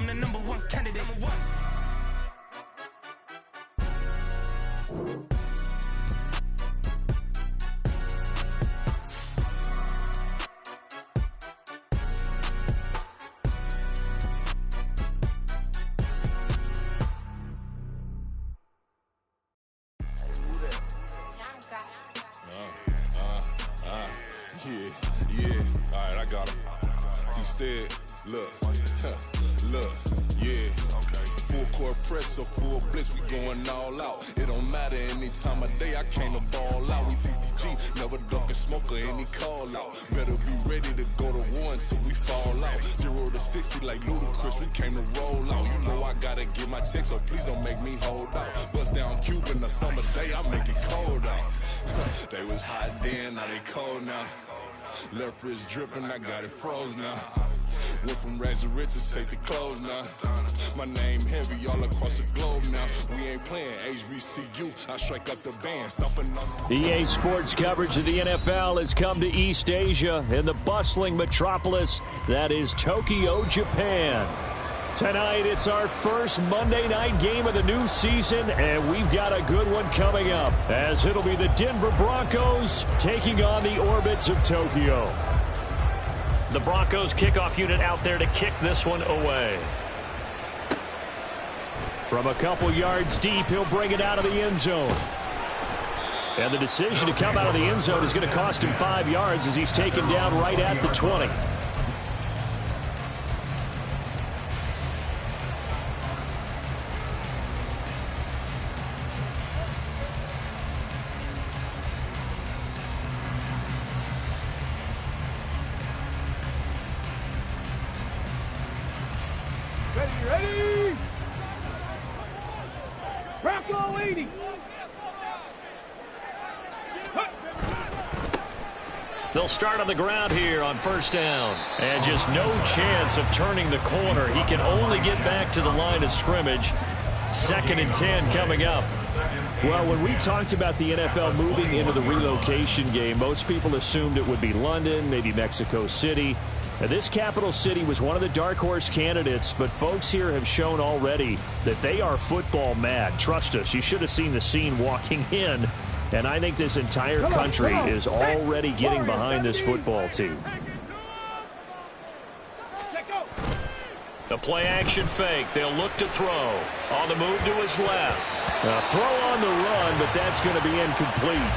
I'm the number one candidate. Yeah, alright, I got him. T-Stead, look, yeah. Full court press, so full blitz, we going all out. It don't matter any time of day, I came to ball out. We TCG, never duck a smoke or any call out. Better be ready to go to war until we fall out. 0 to 60 like Ludacris, we came to roll out. You know I gotta get my check, so please don't make me hold out. Bust down Cuban, a summer day, I make it cold out. They was hot then, now they cold now. Left wrist dripping, I got it froze now. Went from rags to riches, take the clothes now. My name heavy all across the globe now. We ain't playing HBCU, I strike up the band, stomping on. EA Sports coverage of the NFL has come to East Asia in the bustling metropolis that is Tokyo, Japan. Tonight, it's our first Monday night game of the new season, and we've got a good one coming up, as it'll be the Denver Broncos taking on the Orbits of Tokyo. The Broncos kickoff unit out there to kick this one away. From a couple yards deep, he'll bring it out of the end zone. And the decision to come out of the end zone is going to cost him 5 yards as he's taken down right at the 20. Ready! Bronco 80! They'll start on the ground here on first down. And just no chance of turning the corner. He can only get back to the line of scrimmage. 2nd and 10 coming up. Well, when we talked about the NFL moving into the relocation game, most people assumed it would be London, maybe Mexico City. Now, this capital city was one of the dark horse candidates, but folks here have shown already that they are football mad. Trust us, you should have seen the scene walking in, and I think this entire country is already getting behind this football team. The play-action fake. They'll look to throw. On the move to his left. A throw on the run, but that's going to be incomplete.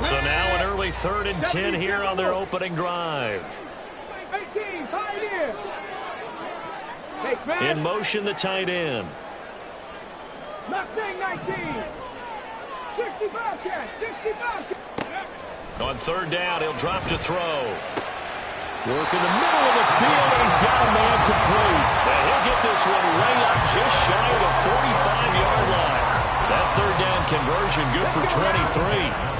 So now an early 3rd and 10 here on their opening drive. 18, Pioneer. In motion, the tight end. Mustang 19. 65 catch, 65. On 3rd down, he'll drop to throw. Work in the middle of the field, and he's got a man complete. And he'll get this one way up just shy of the 45-yard line. That 3rd down conversion good for 23.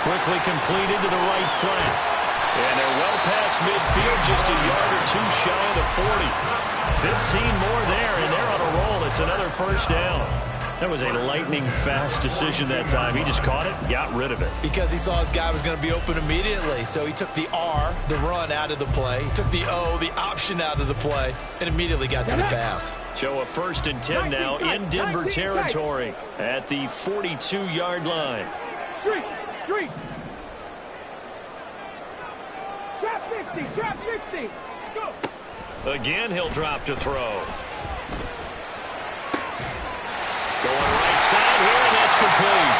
Quickly completed to the right flat. And they're well past midfield, just a yard or two shy of the 40. 15 more there, and they're on a roll. It's another first down. That was a lightning-fast decision that time. He just caught it and got rid of it. Because he saw his guy was going to be open immediately. So he took the R, the run, out of the play. He took the O, the option, out of the play, and immediately got to the pass. So a 1st and 10 now in Denver territory at the 42-yard line. Street. Trap 60. Go. Again, he'll drop to throw. Going right side here, and that's complete.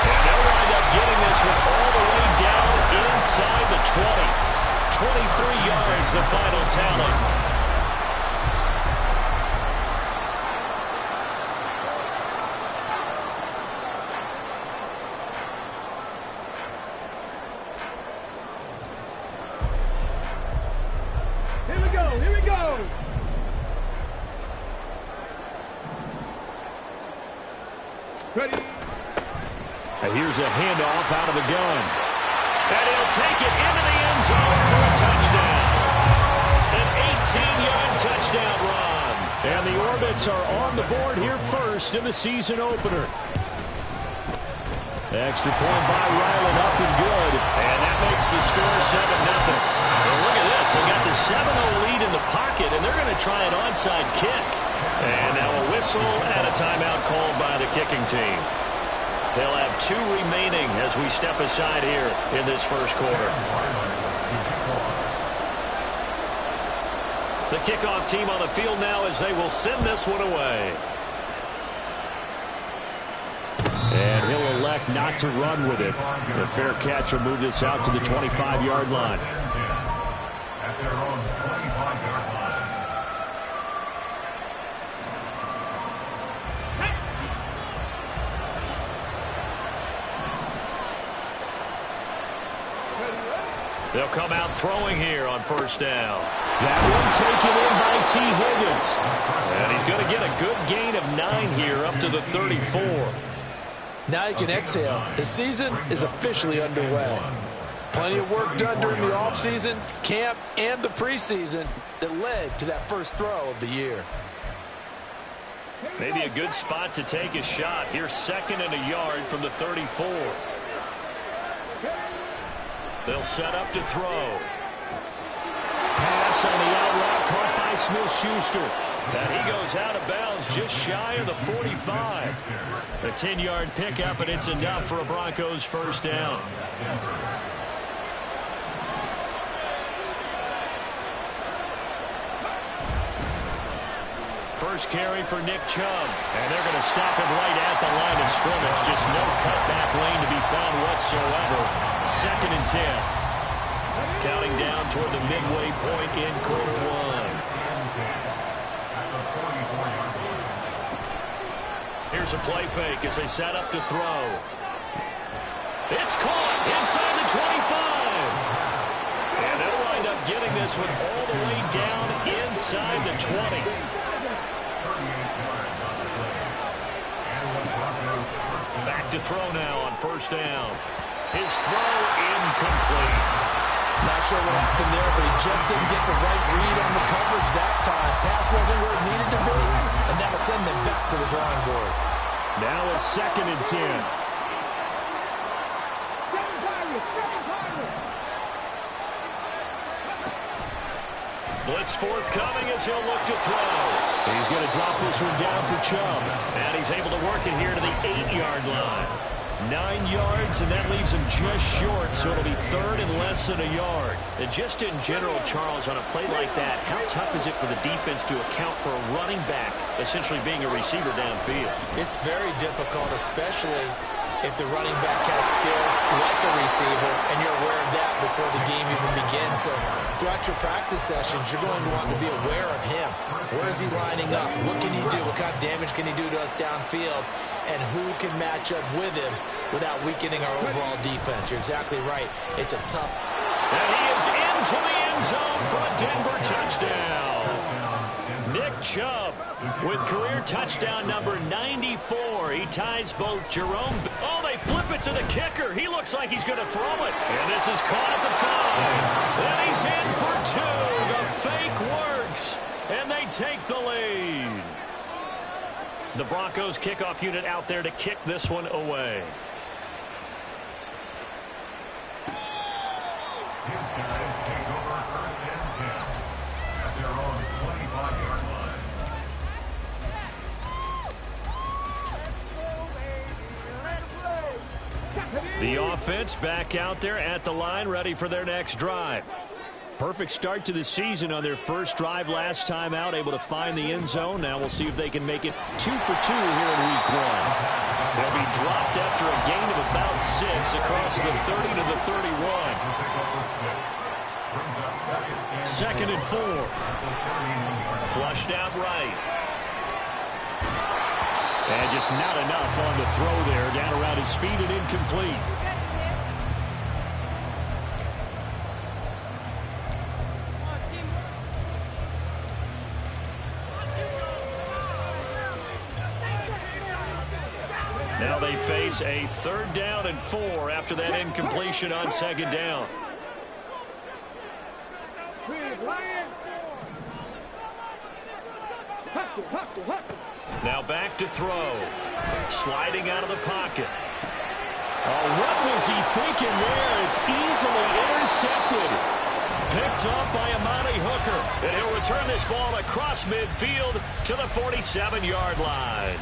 And they'll wind up getting this one all the way down inside the 20. 23 yards, the final tally. Here we go. Ready. And here's a handoff out of the gun. And he'll take it into the end zone for a touchdown. An 18-yard touchdown run. And the Orbits are on the board here first in the season opener. Extra point by Ryland, up and good. And that makes the score 7-0. Well, look at this. They got the 7-0 lead in the pocket, and they're going to try an onside kick. And now a whistle and a timeout called by the kicking team. They'll have 2 remaining as we step aside here in this first quarter. The kickoff team on the field now as they will send this one away. And he'll elect not to run with it. The fair catch will move this out to the 25-yard line. At their own 25-yard line. They'll come out throwing here on first down. That one taken in by T. Higgins. And he's going to get a good gain of 9 here up to the 34. Now you can exhale. The season is officially underway. Plenty of work done during the offseason, camp, and the preseason that led to that first throw of the year. Maybe a good spot to take a shot. Here's 2nd and a yard from the 34. They'll set up to throw. Pass on the out route caught by Smith-Schuster. And he goes out of bounds just shy of the 45. A 10-yard pickup, and it's enough for a Broncos first down. First carry for Nick Chubb. And they're going to stop him right at the line of scrimmage. Just no cutback lane to be found whatsoever. 2nd and 10. Counting down toward the midway point in quarter 1. Here's a play fake as they set up to throw. It's caught inside the 25. And they'll wind up getting this one all the way down inside the 20. Back to throw now on first down. His throw incomplete. Not sure what happened there, but he just didn't get the right read on the coverage that time. Pass wasn't where it needed to be, and that'll send them back to the drawing board. Now it's 2nd and 10. Blitz forthcoming as he'll look to throw. He's going to drop this one down for Chubb. And he's able to work it here to the 8-yard line. 9 yards, and that leaves him just short, so it'll be 3rd and less than a yard. And just in general, Charles, on a play like that, how tough is it for the defense to account for a running back essentially being a receiver downfield? It's very difficult, especially if the running back has skills like a receiver, and you're aware of that before the game even begins. So throughout your practice sessions, you're going to want to be aware of him. Where is he lining up? What can he do? What kind of damage can he do to us downfield? And who can match up with him without weakening our overall defense? You're exactly right. It's a tough. And he is into the end zone for a Denver touchdown. Nick Chubb with career touchdown number 94. He ties both Jerome. Oh, they flip it to the kicker. He looks like he's going to throw it. And this is caught at the 5. Then he's in for 2. The fake works. And they take the lead. The Broncos kickoff unit out there to kick this one away. His guys take over 1st and 10 at their own 25-yard line. The offense back out there at the line, ready for their next drive. Perfect start to the season on their first drive last time out, able to find the end zone. Now we'll see if they can make it 2 for 2 here in week 1. They'll be dropped after a gain of about 6 across the 30 to the 31. 2nd and 4. Flushed out right. And just not enough on the throw there. Down around his feet and incomplete. Now they face a 3rd down and 4 after that incompletion on 2nd down. Now back to throw. Sliding out of the pocket. Oh, what was he thinking there? It's easily intercepted. Picked up by Amani Hooker. And he'll return this ball across midfield to the 47-yard line.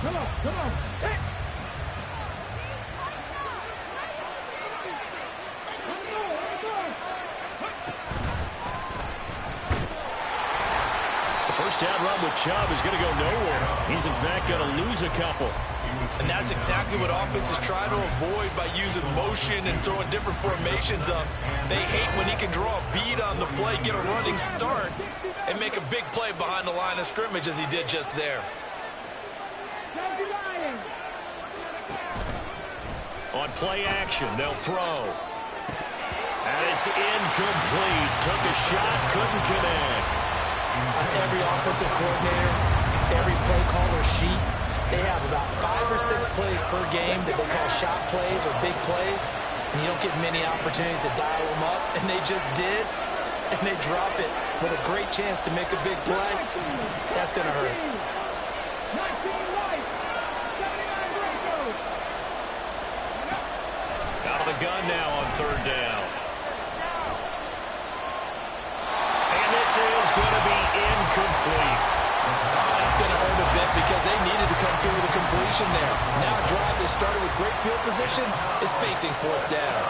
Come on, come on. Hey. First down run with Chubb is going to go nowhere. He's, in fact, going to lose a couple. And that's exactly what offenses try to avoid by using motion and throwing different formations up. They hate when he can draw a bead on the play, get a running start, and make a big play behind the line of scrimmage as he did just there. On play action, they'll throw. And it's incomplete. Took a shot, couldn't connect. On every offensive coordinator, every play caller sheet, they have about 5 or 6 plays per game that they call shot plays or big plays, and you don't get many opportunities to dial them up, and they just did, and they drop it with a great chance to make a big play. That's going to hurt. Out of the gun now on 3rd down. Is going to be incomplete. That's going to hurt a bit because they needed to come through with a completion there. Now a drive that started with great field position is facing 4th down.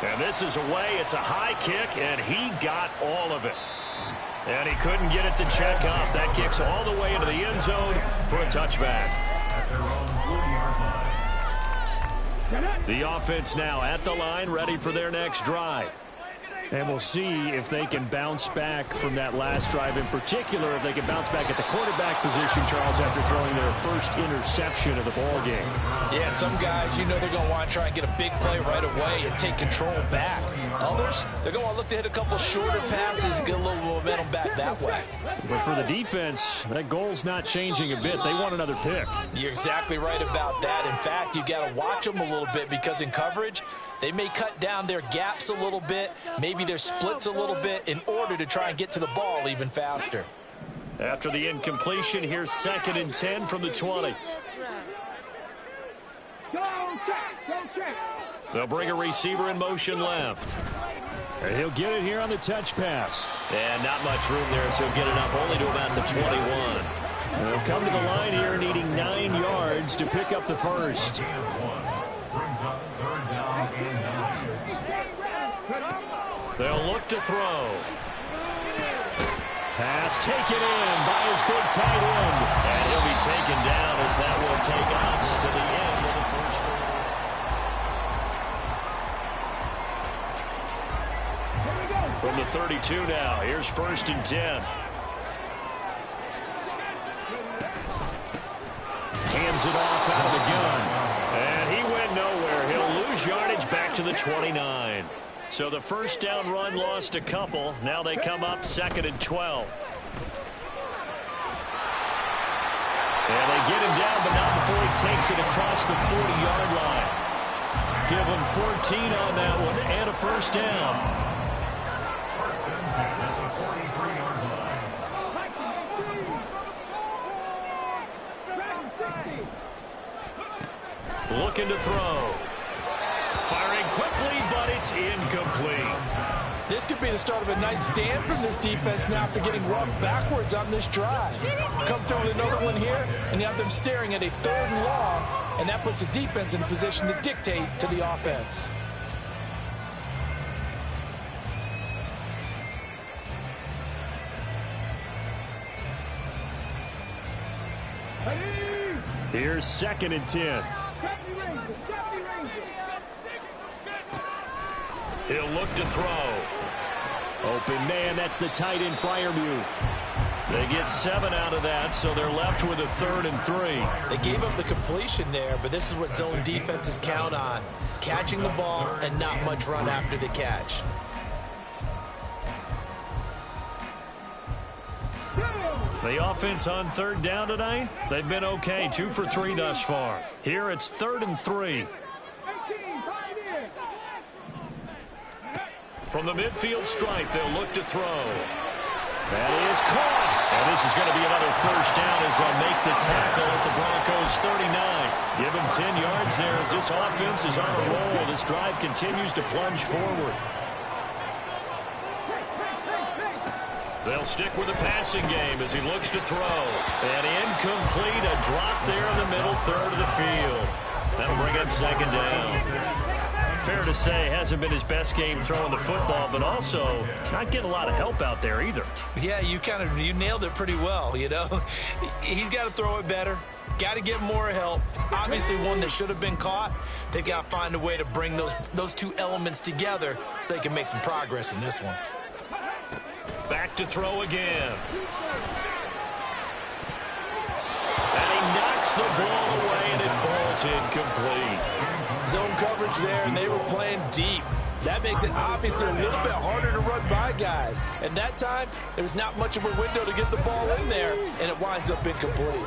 And this is away. It's a high kick, and he got all of it. And he couldn't get it to check up. That kicks all the way into the end zone for a touchback. At their own 40-yard line. The offense now at the line, ready for their next drive. And we'll see if they can bounce back from that last drive, in particular, if they can bounce back at the quarterback position, Charles, after throwing their first interception of the ball game. Yeah, and some guys, you know they're going to want to try and get a big play right away and take control back. Others, they're going to want to look to hit a couple shorter passes, get a little momentum back that way. But for the defense, that goal's not changing a bit. They want another pick. You're exactly right about that. In fact, you got to watch them a little bit because in coverage, they may cut down their gaps a little bit, maybe their splits a little bit in order to try and get to the ball even faster. After the incompletion, here's 2nd and 10 from the 20. Go check. They'll bring a receiver in motion left. And he'll get it here on the touch pass. And not much room there, so he'll get it up only to about the 21. They'll come to the line here needing 9 yards to pick up the first. Brings up 3rd down and 9. They'll look to throw. Pass taken in by his big tight end. And he'll be taken down as that will take us to the end of the first quarter. From the 32 now, here's 1st and 10. Hands it off out of the gun. And he went nowhere. He'll lose yardage back to the 29. So the first down run lost a couple. Now they come up 2nd and 12. And they get him down, but not before he takes it across the 40-yard line. Give him 14 on that one and a first down. Looking to throw. Firing quickly, but it's incomplete. This could be the start of a nice stand from this defense now after getting rubbed backwards on this drive. Come through with another one here, and you have them staring at a 3rd and long, and that puts the defense in a position to dictate to the offense. Here's 2nd and 10. He'll look to throw. Open man, that's the tight end Freiermuth. They get 7 out of that, so they're left with a 3rd and 3. They gave up the completion there, but this is what zone defenses count on. Catching the ball and not much run after the catch. The offense on third down tonight, they've been okay, 2 for 3 thus far. Here it's 3rd and 3. From the midfield stripe, they'll look to throw. That is caught. And this is going to be another first down as they'll make the tackle at the Broncos 39. Give them 10 yards there as this offense is on a roll. This drive continues to plunge forward. They'll stick with the passing game as he looks to throw. And incomplete, a drop there in the middle third of the field. That'll bring up 2nd down. Fair to say, hasn't been his best game throwing the football, but also not getting a lot of help out there either. Yeah, you nailed it pretty well, you know. He's got to throw it better. Got to get more help. Obviously one that should have been caught. They've got to find a way to bring those two elements together so they can make some progress in this one. Back to throw again. And he knocks the ball away, and it falls incomplete. Zone coverage there, and they were playing deep. That makes it obviously a little bit harder to run by guys. And that time, there was not much of a window to get the ball in there, and it winds up incomplete.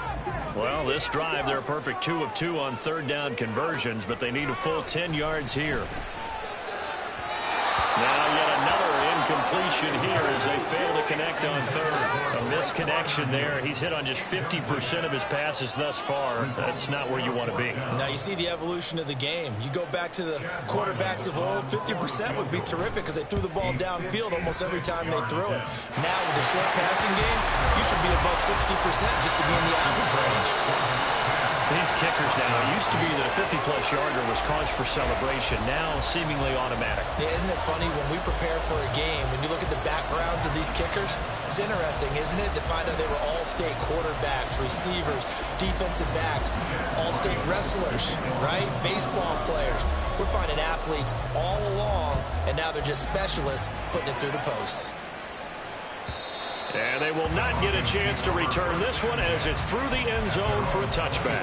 Well, this drive, they're a perfect 2 of 2 on third down conversions, but they need a full 10 yards here. Now yet another incompletion here as they fail to connect on third. A misconnection there. He's hit on just 50% of his passes thus far. That's not where you want to be. Now you see the evolution of the game. You go back to the quarterbacks of old, 50% would be terrific because they threw the ball downfield almost every time they threw it. Now with the short passing game, you should be above 60% just to be in the average range. These kickers now, it used to be that a 50-plus yarder was cause for celebration. Now, seemingly automatic. Yeah, isn't it funny when we prepare for a game, when you look at the backgrounds of these kickers, it's interesting, isn't it, to find out they were all-state quarterbacks, receivers, defensive backs, all-state wrestlers, right? Baseball players. We're finding athletes all along, and now they're just specialists putting it through the posts. And they will not get a chance to return this one as it's through the end zone for a touchback.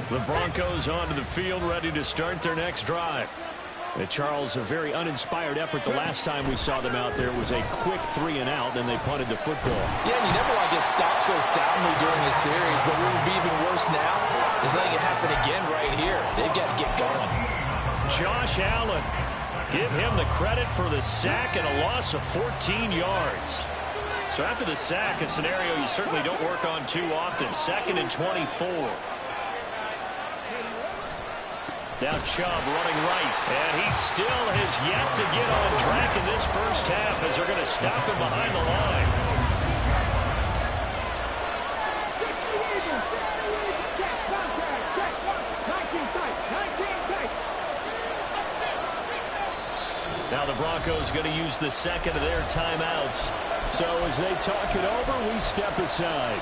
The Broncos onto the field, ready to start their next drive. And Charles, a very uninspired effort the last time we saw them out there. It was a quick 3-and-out, and they punted the football. Yeah, and you never want to get stopped so soundly during a series, but what would be even worse now is letting it happen again right here. They've got to get going. Josh Allen, give him the credit for the sack and a loss of 14 yards. So after the sack, a scenario you certainly don't work on too often. 2nd and 24. Now Chubb running right, and he still has yet to get on track in this first half as they're going to stop him behind the line. Now the Broncos going to use the second of their timeouts. So as they talk it over, we step aside.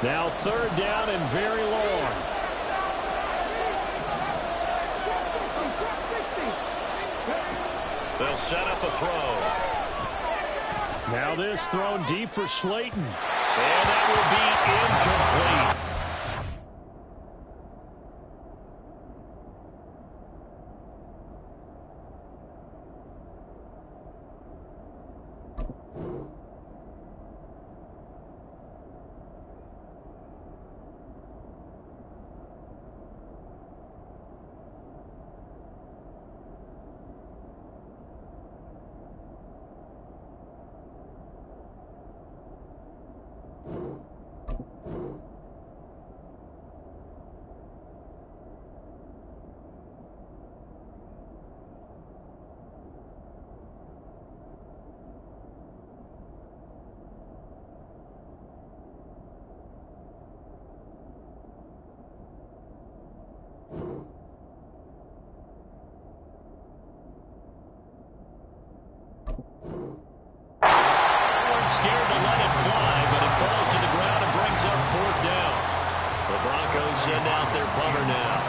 Now 3rd down and very long. They'll set up a throw. Now this thrown deep for Slayton. And that will be incomplete. send out their punter now.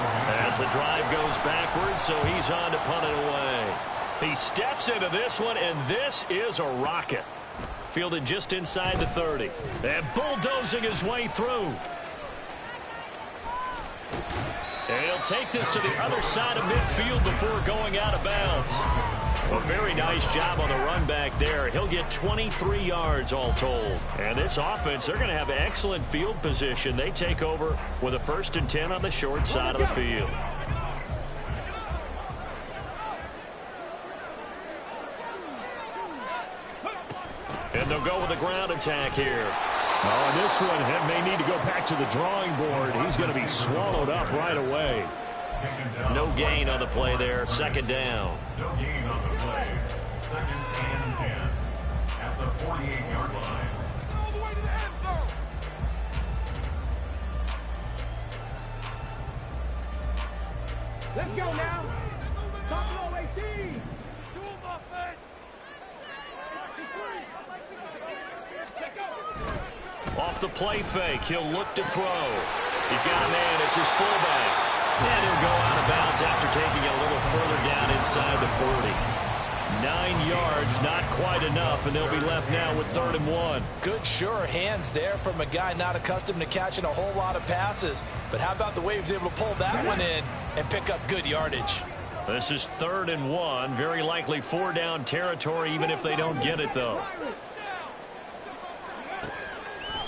As the drive goes backwards, so he's on to punt it away. He steps into this one, and this is a rocket. Fielded just inside the 30. And bulldozing his way through. And he'll take this to the other side of midfield before going out of bounds. A very nice job on the run back there. He'll get 23 yards all told. And this offense, they're going to have excellent field position. They take over with a 1st and 10 on the short side of the field. And they'll go with a ground attack here. Oh, and this one may need to go back to the drawing board. He's going to be swallowed up right away. No gain on the play there. 2nd down. No gain on the play. 2nd and 10 at the 48-yard line. All the way to the end zone. Let's go now. Top low 18. Off the play fake, he'll look to throw. He's got a man, it's his fullback. And he'll go out of bounds after taking it a little further down inside the 40. 9 yards, not quite enough, and they'll be left now with 3rd and 1. Good, sure hands there from a guy not accustomed to catching a whole lot of passes. But how about the way he was able to pull that one in and pick up good yardage? This is 3rd and 1. Very likely 4-down territory, even if they don't get it, though.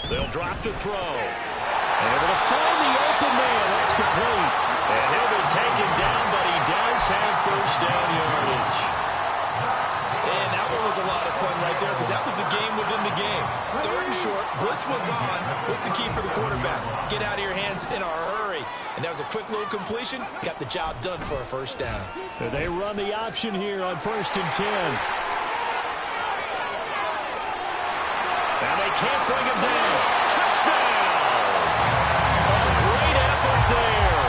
They'll drop to throw. Able to find the open man. That's complete. And he'll be taken down, but he does have 1st down yardage. And that one was a lot of fun right there because that was the game within the game. 3rd and short, blitz was on. What's the key for the quarterback? Get out of your hands in a hurry. And that was a quick little completion. Got the job done for a 1st down. They run the option here on 1st and 10. And they can't bring him down. Touchdown! A great effort there.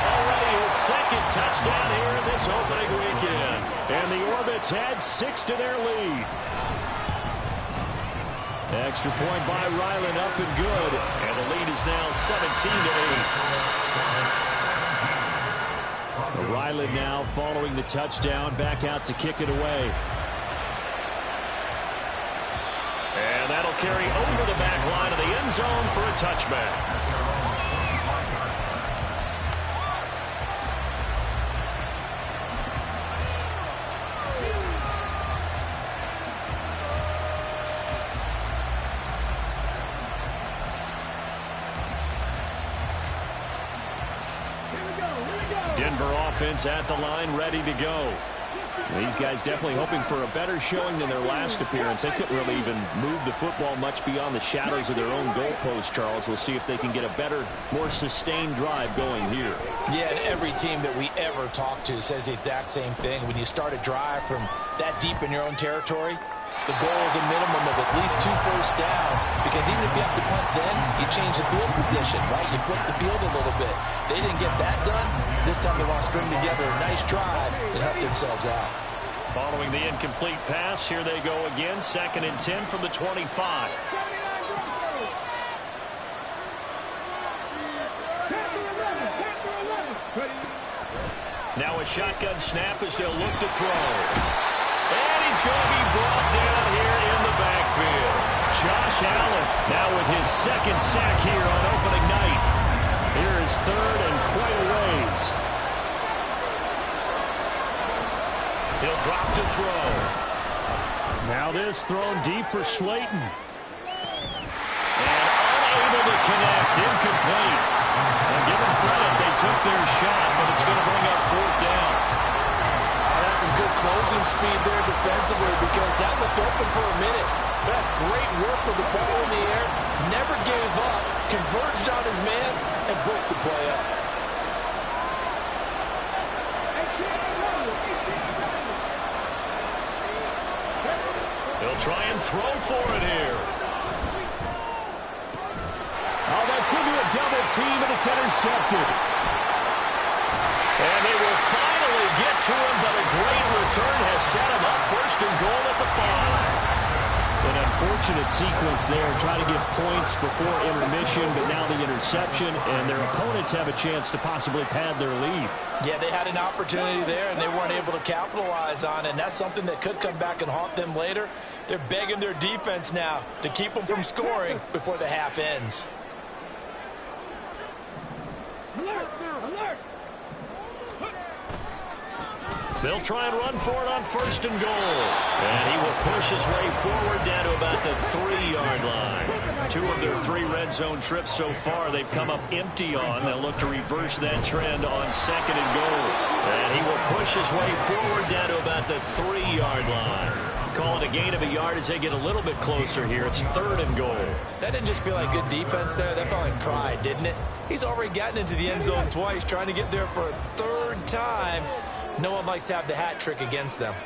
Already his 2nd touchdown here in this opening weekend. And the Orbits add 6 to their lead. Extra point by Ryland, up and good. And the lead is now 17-8. Ryland now following the touchdown, back out to kick it away. And that'll carry over the back line of the end zone for a touchback. Denver offense at the line, ready to go. These guys definitely hoping for a better showing than their last appearance. They couldn't really even move the football much beyond the shadows of their own goalpost, Charles. We'll see if they can get a better, more sustained drive going here. Yeah, and every team that we ever talk to says the exact same thing. When you start a drive from that deep in your own territory, the goal is a minimum of at least 2 first downs, because even if you have to punt then, you change the field position, right? You flip the field a little bit. They didn't get that done. This time they want to string together a nice drive and help themselves out. Following the incomplete pass, here they go again. 2nd and 10 from the 25. Now a shotgun snap as they'll look to throw. And he's going to be brought down here in the backfield. Josh Allen now with his 2nd sack here on opening night. Here is 3rd and quite a ways. He'll drop to throw. Now this thrown deep for Slayton. And unable to connect, incomplete. Now give them credit, they took their shot, but it's going to bring up 4th down. That's some good closing speed there defensively, because that looked open for a minute. But that's great work with the ball in the air. Never gave up, converged on his man, and broke the play up. They'll try and throw for it here. Oh, that's into a double team, and it's intercepted. And they will finally get to him, but a great return has set him up 1st and goal at the 5. An unfortunate sequence there. Try to get points before intermission, but now the interception, and their opponents have a chance to possibly pad their lead. Yeah, they had an opportunity there, and they weren't able to capitalize on it, and that's something that could come back and haunt them later. They're begging their defense now to keep them from scoring before the half ends. Alert! Alert! They'll try and run for it on 1st and goal. And he will push his way forward down to about the 3-yard line. 2 of their 3 red zone trips so far they've come up empty on. They'll look to reverse that trend on 2nd and goal. And he will push his way forward down to about the 3-yard line. Calling a gain of a yard as they get a little bit closer here. It's 3rd and goal. That didn't just feel like good defense there. That felt like pride, didn't it? He's already gotten into the end zone twice, trying to get there for a 3rd time. No one likes to have the hat trick against them.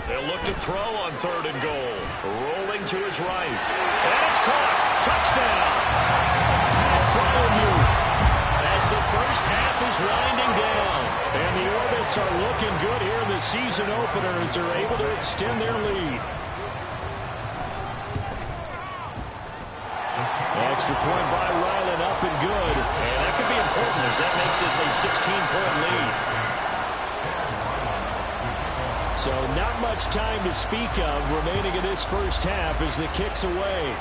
They'll look to throw on 3rd and goal. Rolling to his right. And it's caught. Touchdown. Fryermuth. As the first half is winding down. And the Orbits are looking good here in the season opener as they're able to extend their lead. Extra point by Ryland, up and good. And that could be important as that makes this a 16-point lead. So not much time to speak of remaining in this first half as the kick's away.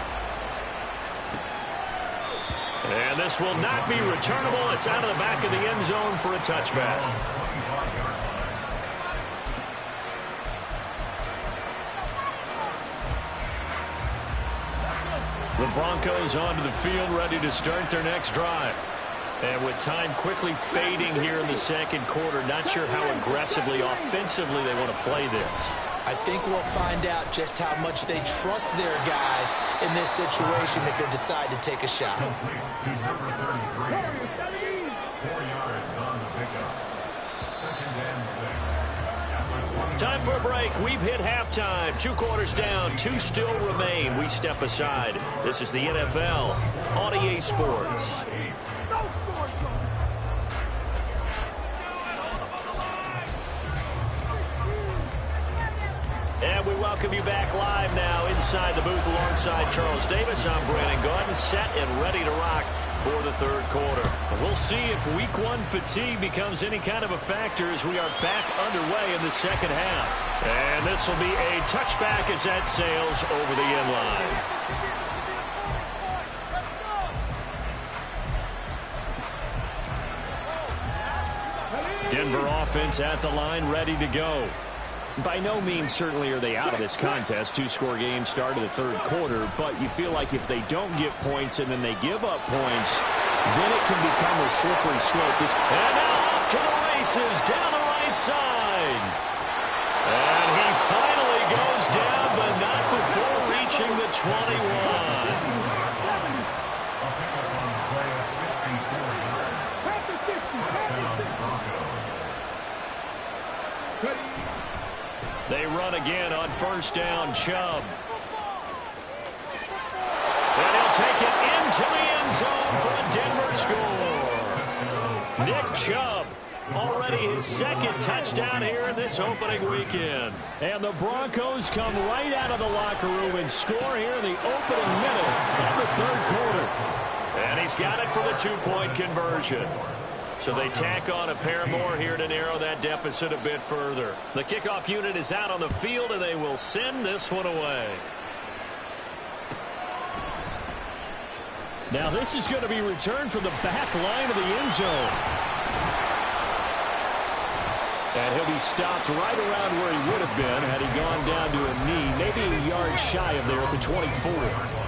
And this will not be returnable. It's out of the back of the end zone for a touchback. The Broncos onto the field, ready to start their next drive. And with time quickly fading here in the 2nd quarter, not sure how aggressively, offensively they want to play this. I think we'll find out just how much they trust their guys in this situation if they decide to take a shot. Complete to number 33. 4 yards on the pickup. 2nd and 6. Time for a break. We've hit halftime. 2 quarters down. 2 still remain. We step aside. This is the NFL on EA Sports. And we welcome you back live now inside the booth alongside Charles Davis. I'm Brandon Gaudin, set and ready to rock for the 3rd quarter. And we'll see if week 1 fatigue becomes any kind of a factor as we are back underway in the 2nd half. And this will be a touchback as that sails over the end line. Denver offense at the line, ready to go. By no means certainly are they out of this contest. 2-score game start of the 3rd quarter, but you feel like if they don't get points and then they give up points, then it can become a slippery slope. And now off to the races down the right side. And he finally goes down, but not before reaching the 21. They run again on 1st down. Chubb. And he'll take it into the end zone for a Denver score. Nick Chubb, already his 2nd touchdown here in this opening weekend. And the Broncos come right out of the locker room and score here in the opening minute of the 3rd quarter. And he's got it for the 2-point conversion. So they tack on a pair more here to narrow that deficit a bit further. The kickoff unit is out on the field, and they will send this one away. Now this is going to be returned from the back line of the end zone. And he'll be stopped right around where he would have been had he gone down to a knee, maybe a yard shy of there at the 24.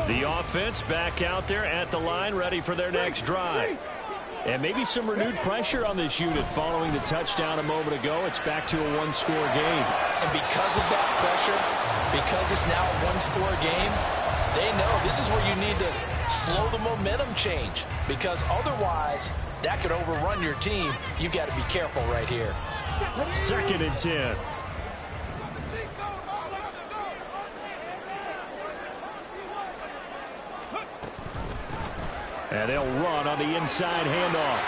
The offense back out there at the line, ready for their next drive. And maybe some renewed pressure on this unit following the touchdown a moment ago. It's back to a 1-score game. And because of that pressure, because it's now a 1-score game, they know this is where you need to slow the momentum change. Because otherwise, that could overrun your team. You've got to be careful right here. 2nd and 10. And they'll run on the inside handoff.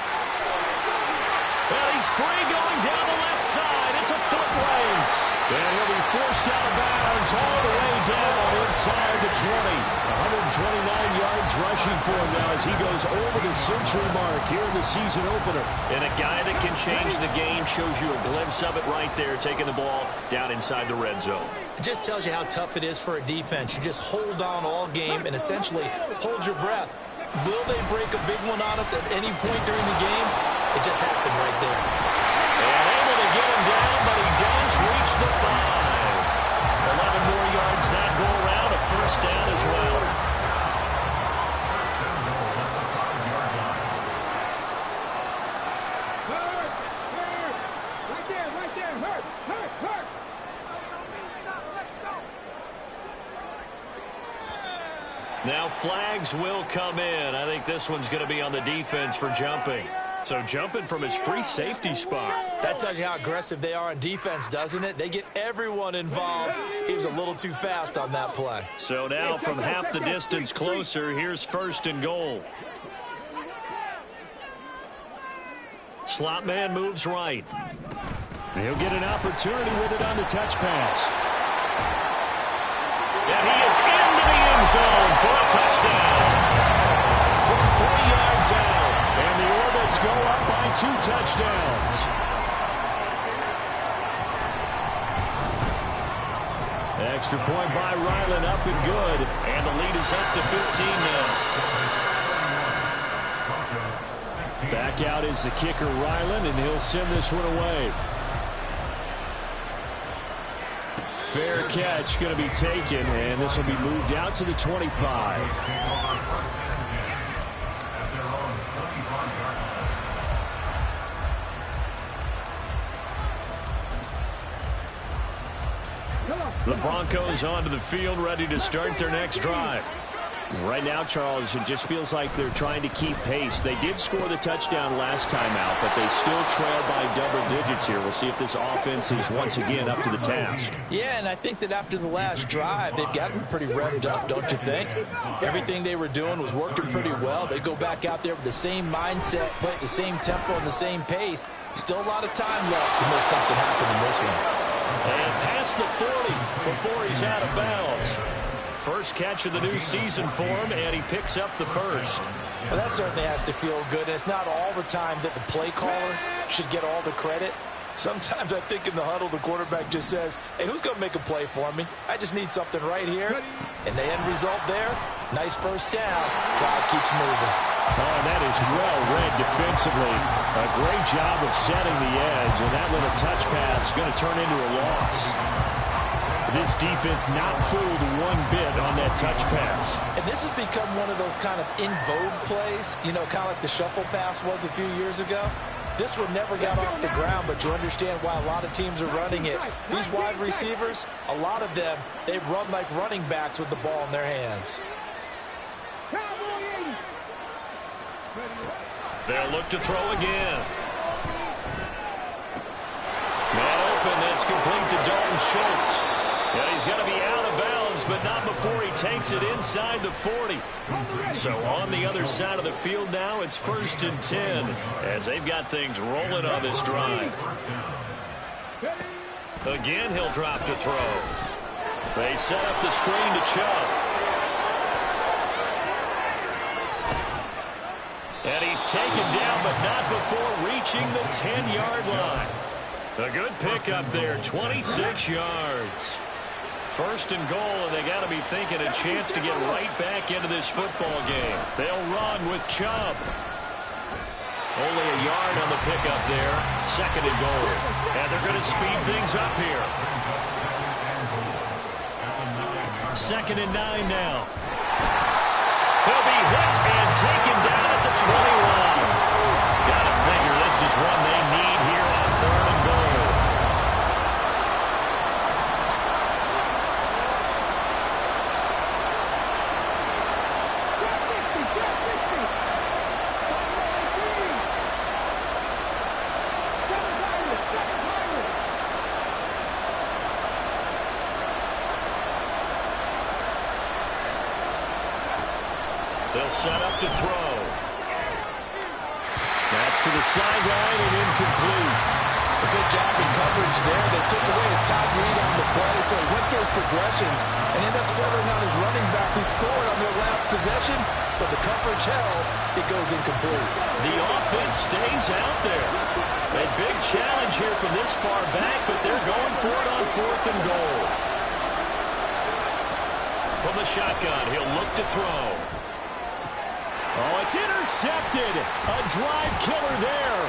he's free going down the left side. It's a foot race. And he'll be forced out of bounds all the way down inside the 20. 129 yards rushing for him now as he goes over the century mark here in the season opener. And a guy that can change the game, shows you a glimpse of it right there, taking the ball down inside the red zone. It just tells you how tough it is for a defense. You just hold on all game and essentially hold your breath. Will they break a big one on us at any point during the game? It just happened right there. And able to get him down, but he does reach the 5. 11 more yards that go around, a first down as well. Now flags will come in. I think this one's going to be on the defense for jumping. So jumping from his free safety spot. That tells you how aggressive they are on defense, doesn't it? They get everyone involved. He was a little too fast on that play. So now from half the distance closer, here's 1st and goal. Slot man moves right. He'll get an opportunity with it on the touch pass. And he is into the end zone for a touchdown. From 3 yards out. And the Orbits go up by 2 touchdowns. Extra point by Ryland, up and good. And the lead is up to 15 now. Back out is the kicker, Ryland, and he'll send this one away. Fair catch going to be taken, and this will be moved out to the 25. The Broncos onto the field, ready to start their next drive. Right now, Charles, it just feels like they're trying to keep pace. They did score the touchdown last time out, but they still trail by double digits here. We'll see if this offense is once again up to the task. Yeah, and I think that after the last drive, they've gotten pretty revved up, don't you think? Everything they were doing was working pretty well. They go back out there with the same mindset, play at the same tempo and the same pace. Still a lot of time left to make something happen in this one. And past the 40 before he's out of bounds. First catch of the new season for him, and he picks up the first. Well, that certainly has to feel good. And it's not all the time that the play caller should get all the credit. Sometimes I think in the huddle, the quarterback just says, hey, who's going to make a play for me? I just need something right here. And the end result there, nice first down. Drive keeps moving. Oh, and that is well read defensively. A great job of setting the edge, and that little touch pass is going to turn into a loss. This defense not fooled one bit on that touch pass. And this has become one of those kind of in vogue plays, you know, kind of like the shuffle pass was a few years ago. This one never got off the ground, but you understand why a lot of teams are running it. These wide receivers, a lot of them, they run like running backs with the ball in their hands. They'll look to throw again. Man open, that's complete to Dalton Schultz. And he's going to be out of bounds, but not before he takes it inside the 40. So on the other side of the field now, it's 1st and 10 as they've got things rolling on this drive. Again, he'll drop to throw. They set up the screen to Chubb. And he's taken down, but not before reaching the 10-yard line. A good pickup there, 26 yards. 1st and goal, and they got to be thinking a chance to get right back into this football game. They'll run with Chubb. Only a yard on the pickup there. 2nd and goal. And they're going to speed things up here. 2nd and 9 now. He'll be hit and taken down at the 21. Got to figure this is one they need here on 3rd and goal. They'll set up to throw. That's to the sideline and incomplete. A good job in coverage there. They took away his top read on the play, so he went through his progressions and ended up settling on his running back who scored on their last possession, but the coverage held. It goes incomplete. The offense stays out there. A big challenge here from this far back, but they're going for it on 4th and goal. From the shotgun, he'll look to throw. Oh, it's intercepted. A drive killer there.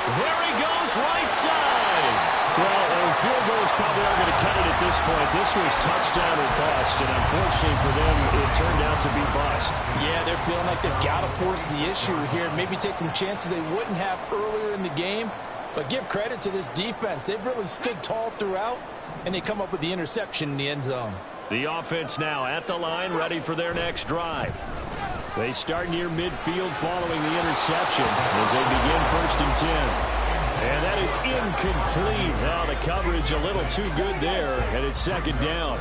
There he goes, right side. Well, field goals probably aren't going to cut it at this point. This was touchdown or bust, and unfortunately for them, it turned out to be bust. Yeah, they're feeling like they've got to force the issue here and maybe take some chances they wouldn't have earlier in the game. But give credit to this defense. They've really stood tall throughout, and they come up with the interception in the end zone. The offense now at the line, ready for their next drive. They start near midfield following the interception as they begin 1st and 10. And that is incomplete. Now the coverage a little too good there, and it's 2nd down.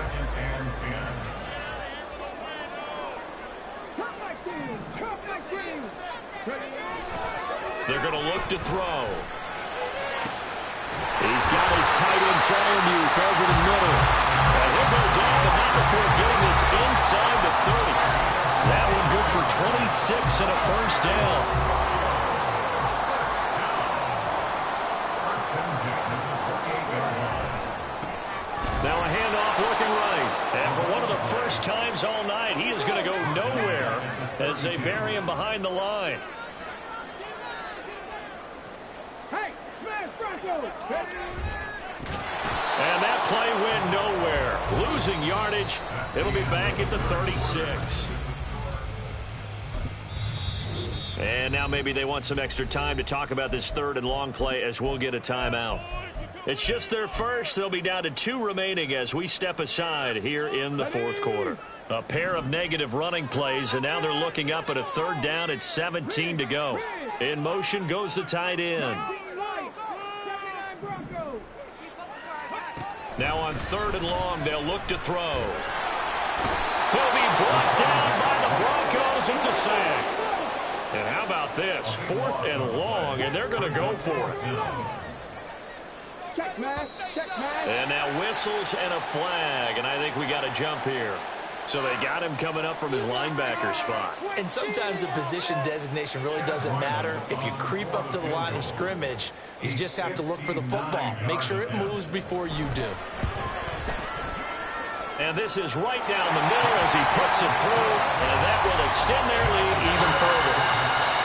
They're going to look to throw. He's got his tight end Fairmuth over the middle. And he'll go down, but not before getting this inside the 30. That one good for 26 and a 1st down. Now a handoff looking right. And for one of the first times all night, he is going to go nowhere as they bury him behind the line. Hey, smash Broncos! And that play went nowhere. Losing yardage. It'll be back at the 36. And now maybe they want some extra time to talk about this 3rd and long play as we'll get a timeout. It's just their first. They'll be down to 2 remaining as we step aside here in the 4th quarter. A pair of negative running plays, and now they're looking up at a 3rd down at 17 to go. In motion goes the tight end. Now on 3rd and long, they'll look to throw. He'll be brought down by the Broncos. It's a sack. And how about this? 4th and long, and they're going to go for it. Check, man. Check, man. And now whistles and a flag, and I think we got a jump here. So they got him coming up from his linebacker spot. And sometimes the position designation really doesn't matter. If you creep up to the line of scrimmage, you just have to look for the football. Make sure it moves before you do. And this is right down the middle as he puts it through, and that will extend their lead even further.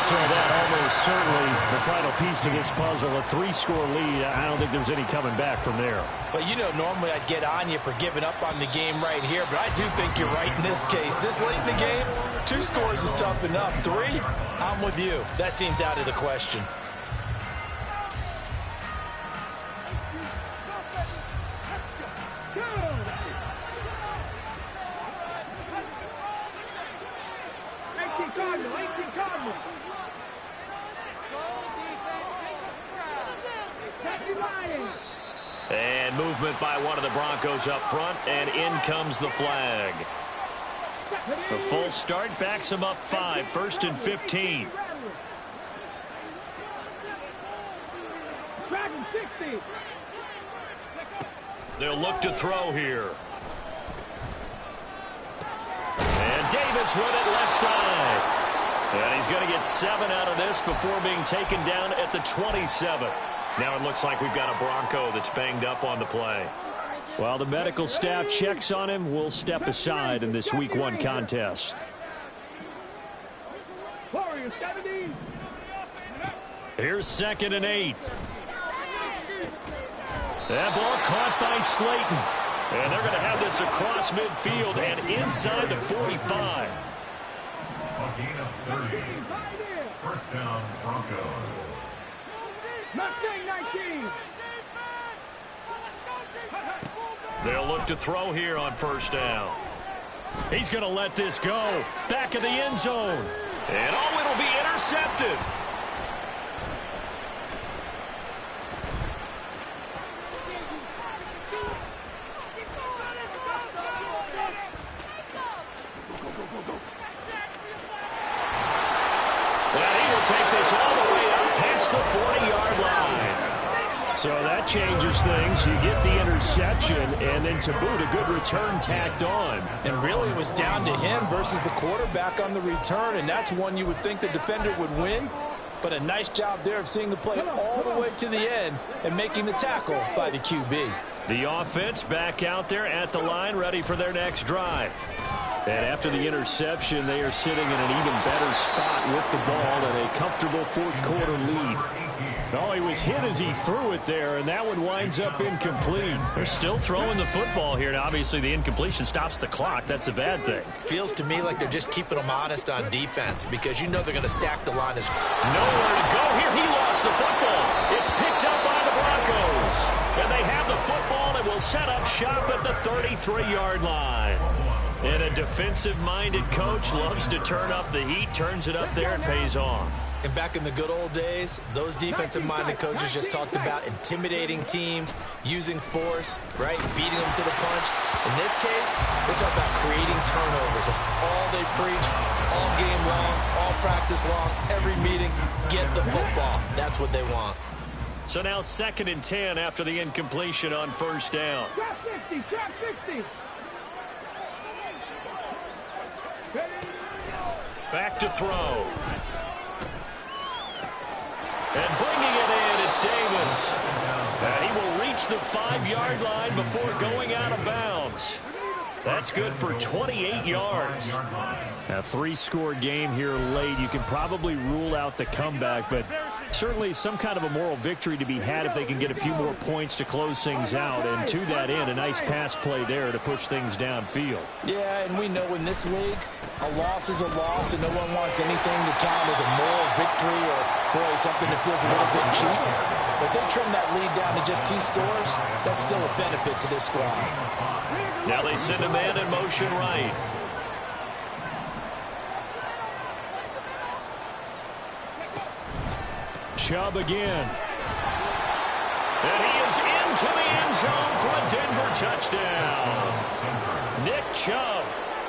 So that almost certainly the final piece to this puzzle, a 3-score lead. I don't think there's any coming back from there. But, you know, normally I'd get on you for giving up on the game right here, but I do think you're right in this case. This late in the game, 2 scores is tough enough. 3, I'm with you. That seems out of the question. And movement by one of the Broncos up front, and in comes the flag. The full start backs him up 5, 1st and 15. They'll look to throw here. And Davis with it left side. And he's going to get 7 out of this before being taken down at the 27. Now it looks like we've got a Bronco that's banged up on the play. While the medical staff checks on him, we'll step aside in this Week 1 contest. Here's 2nd and 8. That ball caught by Slayton. And they're going to have this across midfield and inside the 45. Gain of 30. 1st down, Broncos. Mustang 19. They'll look to throw here on 1st down. He's going to let this go. Back of the end zone. And oh, it'll be intercepted. Well, he So that changes things. You get the interception, and then to boot, a good return tacked on. And really it was down to him versus the quarterback on the return, and that's one you would think the defender would win. But a nice job there of seeing the play all the way to the end and making the tackle by the QB. The offense back out there at the line, ready for their next drive. And after the interception, they are sitting in an even better spot with the ball and a comfortable fourth quarter lead. Oh, he was hit as he threw it there, and that one winds up incomplete. They're still throwing the football here. Now, obviously, the incompletion stops the clock. That's a bad thing. Feels to me like they're just keeping them honest on defense because you know they're going to stack the line. Nowhere to go here. He lost the football. It's picked up by the Broncos. And they have the football and will set up shop at the 33-yard line. And a defensive-minded coach loves to turn up the heat, turns it up there, and pays off. And back in the good old days, those defensive-minded coaches just talked about intimidating teams, using force, right, beating them to the punch. In this case, they're talking about creating turnovers. That's all they preach, all game long, all practice long, every meeting. Get the football. That's what they want. So now 2nd and 10 after the incompletion on first down. Trap 60, trap 60. Back to throw. And bringing it in, it's Davis. And he will reach the 5-yard line before going out of bounds. That's good for 28 yards. A 3-score game here late. You can probably rule out the comeback, but certainly some kind of a moral victory to be had if they can get a few more points to close things out. And to that end, a nice pass play there to push things downfield. Yeah, and we know in this league, a loss is a loss, and no one wants anything to count as a moral victory or, boy, something that feels a little bit cheap. But if they trim that lead down to just 2 scores, that's still a benefit to this squad. Now they send a man in motion right. Chubb again. And he is into the end zone for a Denver touchdown. Nick Chubb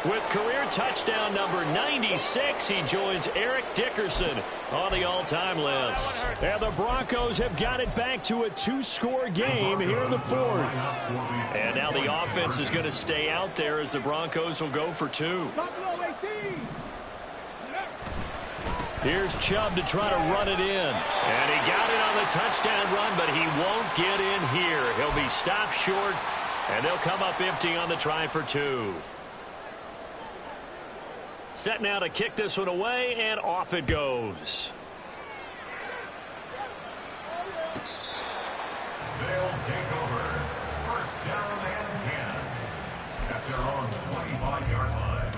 with career touchdown number 96. He joins Eric Dickerson on the all-time list. And the Broncos have got it back to a 2-score game here in the 4th. And now the offense is going to stay out there as the Broncos will go for 2. Here's Chubb to try to run it in. And he got it on the touchdown run, but he won't get in here. He'll be stopped short, and they'll come up empty on the try for 2. Set now to kick this one away, and off it goes. They'll take over. First down and 10 at their own 25-yard line.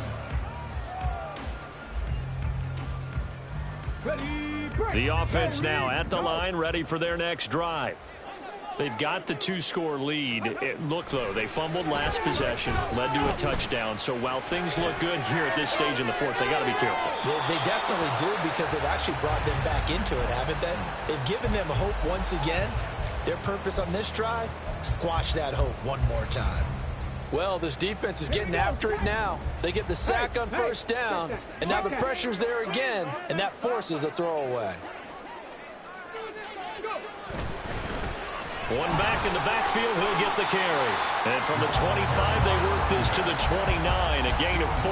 The offense now at the line, ready for their next drive. They've got the 2-score lead. Look, though, they fumbled last possession, led to a touchdown. So while things look good here at this stage in the 4th, they got to be careful. They definitely do because they've actually brought them back into it, haven't they? They've given them hope once again. Their purpose on this drive, squash that hope one more time. Well, this defense is getting after it now. They get the sack on first down, and now the pressure's there again, and that forces a throwaway. One back in the backfield, he'll get the carry. And from the 25, they work this to the 29, a gain of 4.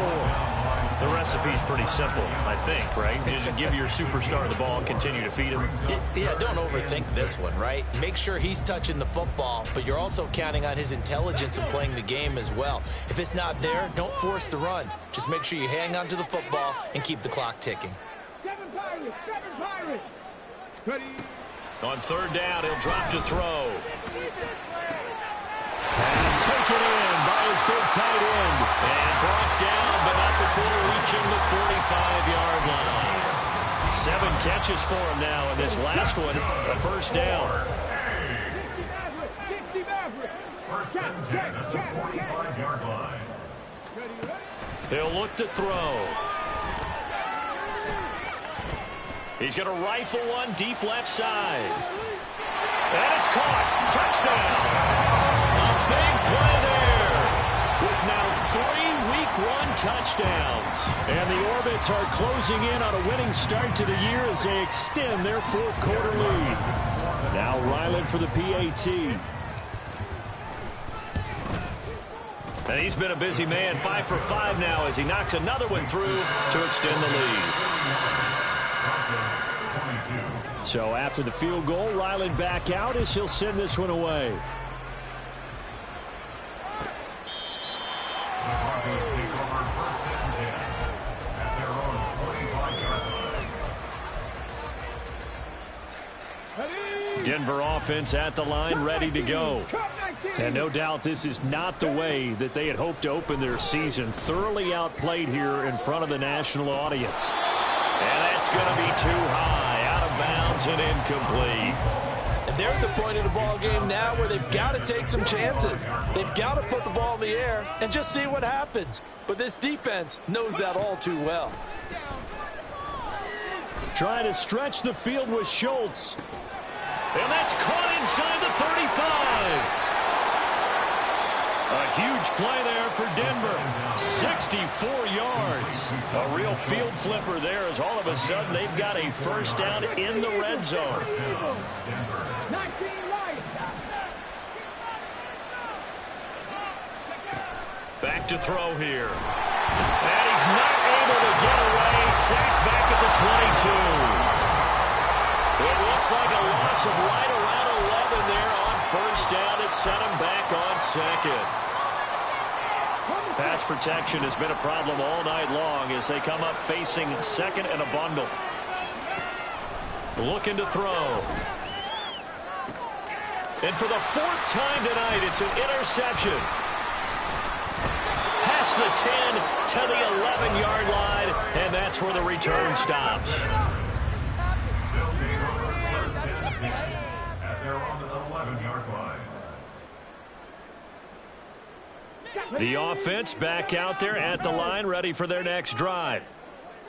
The recipe's pretty simple, I think, right? You just give your superstar the ball and continue to feed him. Yeah, don't overthink this one, right? Make sure he's touching the football, but you're also counting on his intelligence in playing the game as well. If it's not there, don't force the run. Just make sure you hang on to the football and keep the clock ticking. 7 Pirates, 7 Pirates. Ready. On third down, he'll drop to throw. Pass taken in by his big tight end. And brought down, but not before reaching the 45-yard line. 7 catches for him now, and this last one, a first down. 60 Maverick. First and 10 at the 45-yard line. He'll look to throw. He's going to rifle one deep left side. And it's caught. Touchdown. A big play there. With now 3 Week 1 touchdowns. And the Orbits are closing in on a winning start to the year as they extend their 4th quarter lead. Now Ryland for the PAT. And he's been a busy man, 5 for 5 now as he knocks another one through to extend the lead. So after the field goal, Ryland back out as he'll send this one away. The Broncos take over 1st and 10 at their own 45-yard line. Denver offense at the line, ready to go. And no doubt this is not the way that they had hoped to open their season. Thoroughly outplayed here in front of the national audience. And that's going to be too high, out of bounds and incomplete. And they're at the point of the ball game now where they've got to take some chances. They've got to put the ball in the air and just see what happens. But this defense knows that all too well. Trying to stretch the field with Schultz. And that's caught inside the 35. A huge play there for Denver. 64 yards. A real field flipper there as all of a sudden they've got a first down in the red zone. Back to throw here. And he's not able to get away. Sacked back at the 22. It looks like a loss of right around 11 there on first down to set him back on second. Pass protection has been a problem all night long as they come up facing second and a bundle. Looking to throw. And for the 4th time tonight, it's an interception. Past the 10 to the 11-yard line, and that's where the return stops. They'll take over 1st and 10 at their own 11-yard line. The offense back out there at the line, ready for their next drive.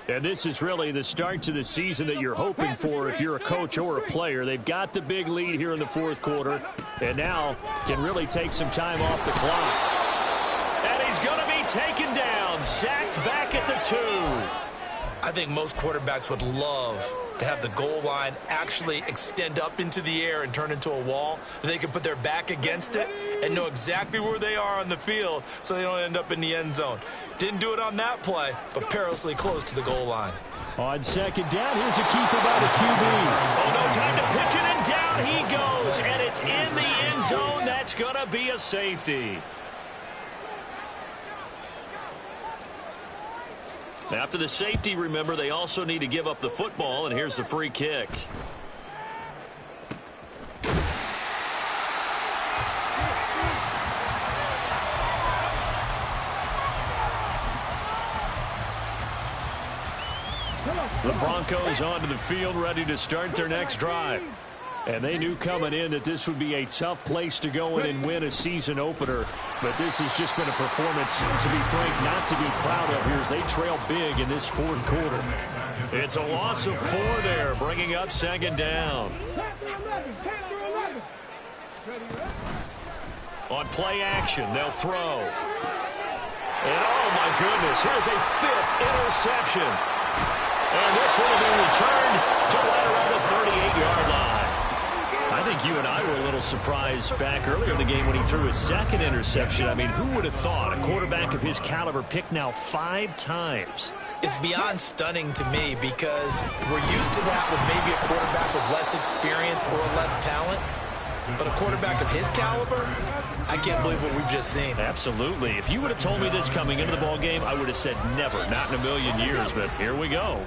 And this is really the start to the season that you're hoping for if you're a coach or a player. They've got the big lead here in the 4th quarter, and now can really take some time off the clock. And he's going to be taken down, sacked back at the 2. I think most quarterbacks would love to have the goal line actually extend up into the air and turn into a wall. They can put their back against it and know exactly where they are on the field so they don't end up in the end zone. Didn't do it on that play, but perilously close to the goal line. On second down, here's a keeper by the QB. Oh, no time to pitch it, and down he goes, and it's in the end zone. That's going to be a safety. After the safety, remember, they also need to give up the football, and here's the free kick. The Broncos onto the field, ready to start their next drive. And they knew coming in that this would be a tough place to go in and win a season opener. But this has just been a performance, to be frank, not to be proud of here as they trail big in this 4th quarter. It's a loss of 4 there, bringing up second down. On play action, they'll throw. And oh my goodness, here's a 5th interception. And this will be returned to right around the 38-yard line. I think you and I were a little surprised back earlier in the game when he threw his 2nd interception. I mean, who would have thought a quarterback of his caliber picked now 5 times? It's beyond stunning to me because we're used to that with maybe a quarterback with less experience or less talent. But a quarterback of his caliber, I can't believe what we've just seen. Absolutely. If you would have told me this coming into the ball game, I would have said never, not in a million years. But here we go.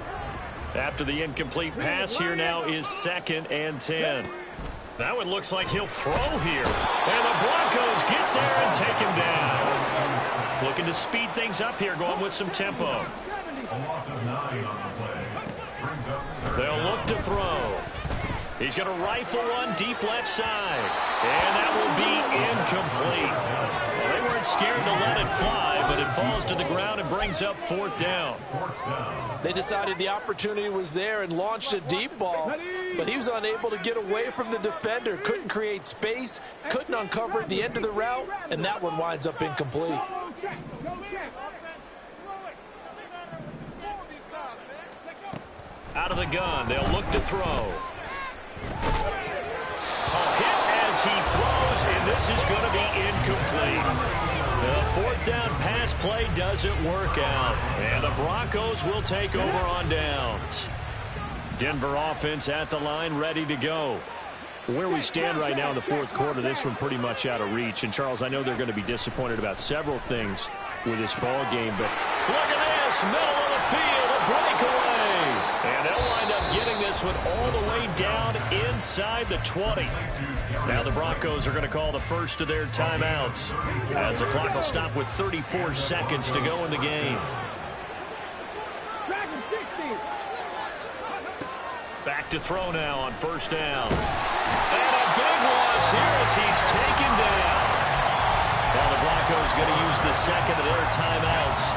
After the incomplete pass, here now is 2nd and 10. That one looks like he'll throw here. And the Broncos get there and take him down. Looking to speed things up here, going with some tempo. A loss of 9 on the play. Brings up They'll look to throw. He's going to rifle one deep left side. And that will be incomplete. Well, they weren't scared to let it fly, but it falls to the ground and brings up 4th down. They decided the opportunity was there and launched a deep ball, but he was unable to get away from the defender, couldn't create space, couldn't uncover the end of the route, and that one winds up incomplete. Out of the gun, they'll look to throw. he throws, and this is going to be incomplete. The fourth down pass play doesn't work out, and the Broncos will take over on downs. Denver offense at the line, ready to go. Where we stand right now in the fourth quarter, this one pretty much out of reach. And, Charles, I know they're going to be disappointed about several things with this ball game, but look at this, middle of the field, a breakaway. And they'll wind up getting this one all the way down inside the 20. Now the Broncos are going to call the first of their timeouts as the clock will stop with 34 seconds to go in the game. Back to throw now on first down. And a big loss here as he's taken down. Now the Broncos going to use the second of their timeouts.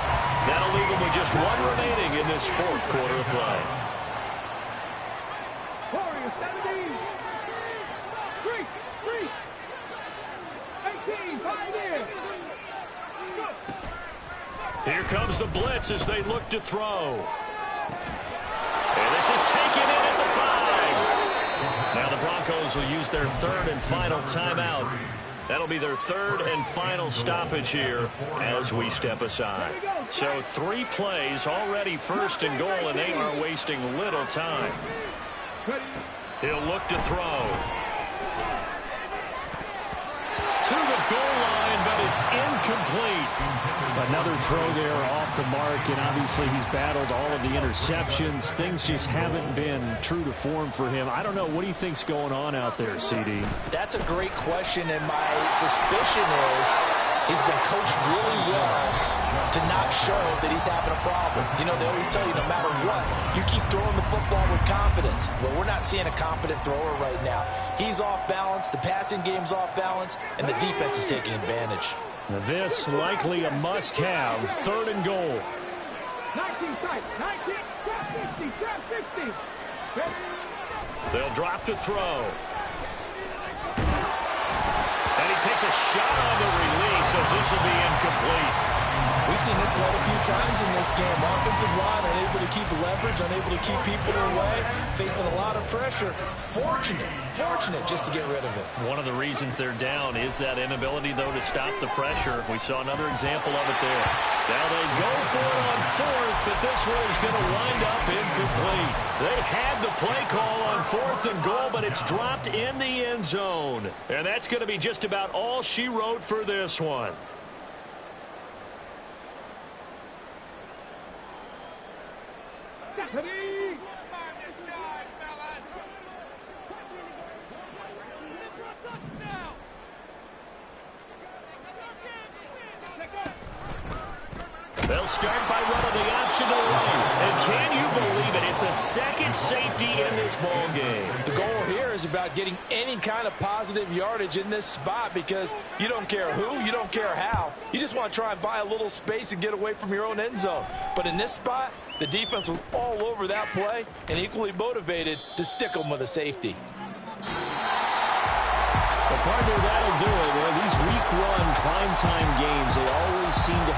That'll leave them with just one remaining in this fourth quarter of play. Warriors 17. 18, 5 in. Here comes the blitz as they look to throw. And this is taken in at the 5. Now the Broncos will use their third and final timeout. That'll be their third and final stoppage here as we step aside. So 3 plays already first and goal, and they are wasting little time. He'll look to throw. To the goal line, but it's incomplete. Another throw there off the mark, and obviously he's battled all of the interceptions. Things just haven't been true to form for him. I don't know. What do you think's going on out there, CD? That's a great question, and my suspicion is he's been coached really well to not show that he's having a problem. You know, they always tell you no matter what, you keep throwing the football with confidence. Well, we're not seeing a confident thrower right now. He's off balance, the passing game's off balance, and the defense is taking advantage. Now this likely a must-have, third and goal. 19 tight, 19, trap 50, trap 60. They'll drop to throw. And he takes a shot on the release as this will be incomplete. We've seen this quite a few times in this game. Offensive line unable to keep leverage, unable to keep people away, facing a lot of pressure. Fortunate just to get rid of it. One of the reasons they're down is that inability, though, to stop the pressure. We saw another example of it there. Now they go for it on fourth, but this one is going to wind up incomplete. They had the play call on fourth and goal, but it's dropped in the end zone. And that's going to be just about all she wrote for this one. Stephanie! They'll start by running the option to right. And can you believe it? It's a second safety in this ball game. The goal here is about getting any kind of positive yardage in this spot because you don't care who, you don't care how. You just want to try and buy a little space and get away from your own end zone. But in this spot, the defense was all over that play and equally motivated to stick them with a safety. Well, partner, that'll do it. Well, these week one primetime games, they always seem to have